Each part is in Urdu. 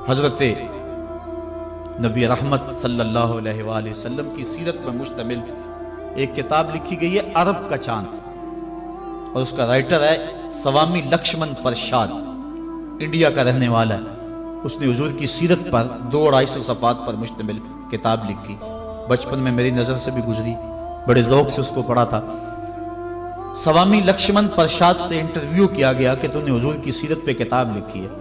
حضرت نبی رحمت صلی اللہ علیہ وآلہ وسلم کی سیرت پر مشتمل ایک کتاب لکھی گئی ہے عرب کا چاند، اور اس کا رائٹر ہے سوامی لکشمن پرشاد، انڈیا کا رہنے والا ہے۔ اس نے حضور کی سیرت پر 200-250 صفحات پر مشتمل کتاب لکھی۔ بچپن میں میری نظر سے بھی گزری، بڑے ذوق سے اس کو پڑھا تھا۔ سوامی لکشمن پرشاد سے انٹرویو کیا گیا کہ تو نے حضور کی سیرت پہ کتاب لکھی ہے،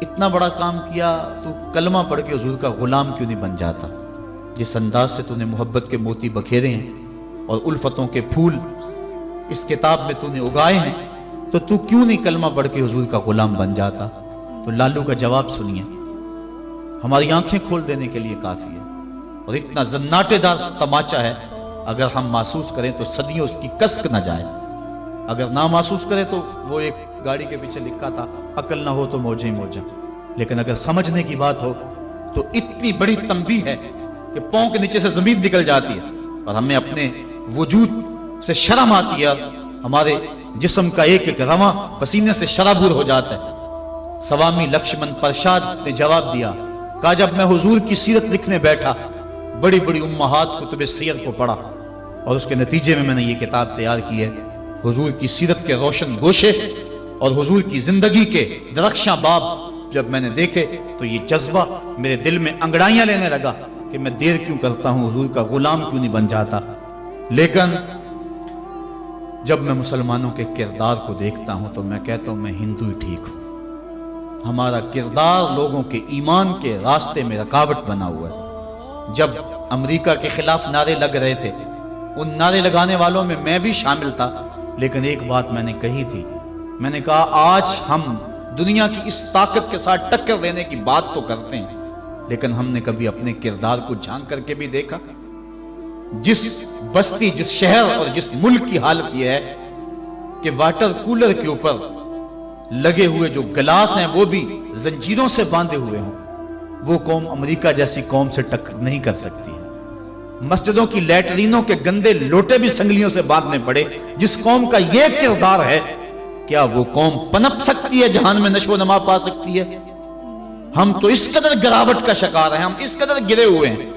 اتنا بڑا کام کیا، تو کلمہ پڑھ کے حضور کا غلام کیوں نہیں بن جاتا؟ جس انداز سے تو نے محبت کے موتی بکھیرے ہیں اور الفتوں کے پھول اس کتاب میں تو نے اگائے ہیں، تو کیوں نہیں کلمہ پڑھ کے حضور کا غلام بن جاتا؟ تو لالو کا جواب سنیے، ہماری آنکھیں کھول دینے کے لیے کافی ہے، اور اتنا زناٹے دار تماچا ہے، اگر ہم محسوس کریں تو صدیوں اس کی کسک نہ جائے، اگر نہ محسوس کریں تو وہ ایک گاڑی کے پیچھے لکھا تھا، عقل نہ ہو تو موجیں موجیں، لیکن اگر سمجھنے کی بات ہو تو اتنی بڑی تنبیہ ہے کہ پاؤں کے نیچے سے زمین نکل جاتی ہے، اور ہمیں اپنے وجود سے شرم آتی ہے، ہمارے جسم کا ایک ایک رواں پسینے سے شرابور ہو جاتا ہے۔ سوامی لکشمن پرشاد نے جواب دیا، کہا جب میں حضور کی سیرت لکھنے بیٹھا، بڑی بڑی امہات کتب سیر کو پڑھا، اور اس کے نتیجے میں نے یہ کتاب تیار کی ہے۔ حضور کی سیرت کے روشن گوشے اور حضور کی زندگی کے درخشاں باب جب میں نے دیکھے تو یہ جذبہ میرے دل میں انگڑائیاں لینے لگا کہ میں دیر کیوں کرتا ہوں، حضور کا غلام کیوں نہیں بن جاتا۔ لیکن جب میں مسلمانوں کے کردار کو دیکھتا ہوں تو میں کہتا ہوں میں ہندو ہی ٹھیک ہوں۔ ہمارا کردار لوگوں کے ایمان کے راستے میں رکاوٹ بنا ہوا ہے۔ جب امریکہ کے خلاف نعرے لگ رہے تھے، ان نعرے لگانے والوں میں میں بھی شامل تھا، لیکن ایک بات میں نے کہی تھی، میں نے کہا آج ہم دنیا کی اس طاقت کے ساتھ ٹکر دینے کی بات تو کرتے ہیں، لیکن ہم نے کبھی اپنے کردار کو جھانک کر کے بھی دیکھا؟ جس بستی، جس شہر اور جس ملک کی حالت یہ ہے کہ واٹر کولر کے اوپر لگے ہوئے جو گلاس ہیں وہ بھی زنجیروں سے باندھے ہوئے ہوں، وہ قوم امریکہ جیسی قوم سے ٹکر نہیں کر سکتی۔ مسجدوں کی لیٹرینوں کے گندے لوٹے بھی سنگلیوں سے باندھنے پڑے، جس قوم کا یہ کردار ہے، کیا وہ قوم پنپ سکتی ہے، جہان میں نشو و نما پا سکتی ہے؟ ہم تو اس قدر گراوٹ کا شکار ہیں، ہم اس قدر گرے ہوئے ہیں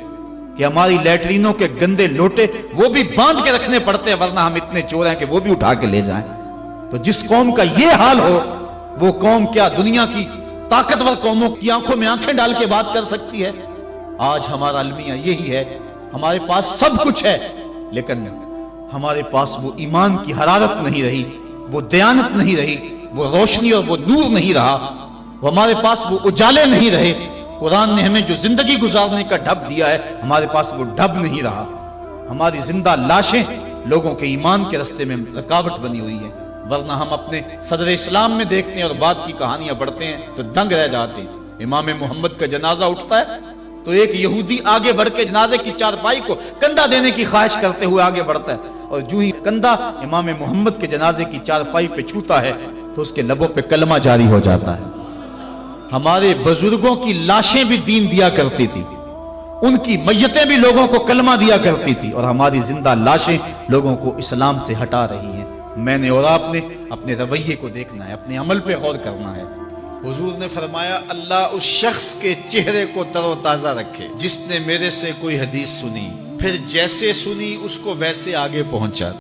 کہ ہماری لیٹرینوں کے گندے لوٹے وہ بھی باندھ کے رکھنے پڑتے ہیں، ورنہ ہم اتنے چور ہیں کہ وہ بھی اٹھا کے لے جائیں۔ تو جس قوم کا یہ حال ہو، وہ قوم کیا دنیا کی طاقتور قوموں کی آنکھوں میں آنکھیں ڈال کے بات کر سکتی ہے؟ آج ہمارا المیہ یہی ہے، ہمارے پاس سب کچھ ہے، لیکن ہمارے پاس وہ ایمان کی حرارت نہیں رہی، وہ دیانت نہیں رہی، وہ روشنی اور وہ نور نہیں رہا، ہمارے پاس وہ اجالے نہیں رہے۔ قرآن نے ہمیں جو زندگی گزارنے کا ڈھب دیا ہے، ہمارے پاس وہ ڈھب نہیں رہا۔ ہماری زندہ لاشیں لوگوں کے ایمان کے رستے میں رکاوٹ بنی ہوئی ہے، ورنہ ہم اپنے صدر اسلام میں دیکھتے ہیں اور بعد کی کہانیاں پڑھتے ہیں تو دنگ رہ جاتے ہیں۔ امام محمد کا جنازہ اٹھتا ہے تو ایک یہودی آگے بڑھ کے جنازے کی چارپائی کو کندھا دینے کی خواہش کرتے ہوئے آگے بڑھتا ہے، اور جو ہی کندھا امام محمد کے جنازے کی چارپائی پہ چھوتا ہے تو اس کے لبوں پہ کلمہ جاری ہو جاتا ہے۔ ہمارے بزرگوں کی لاشیں بھی دین دیا کرتی تھی، ان کی میتیں بھی لوگوں کو کلمہ دیا کرتی تھی، اور ہماری زندہ لاشیں لوگوں کو اسلام سے ہٹا رہی ہیں۔ میں نے اور آپ نے اپنے رویے کو دیکھنا ہے، اپنے عمل پہ غور کرنا ہے۔ حضور نے فرمایا اللہ اس شخص کے چہرے کو تر و تازہ رکھے جس نے میرے سے کوئی حدیث سنی، پھر جیسے سنی اس کو ویسے آگے پہنچا۔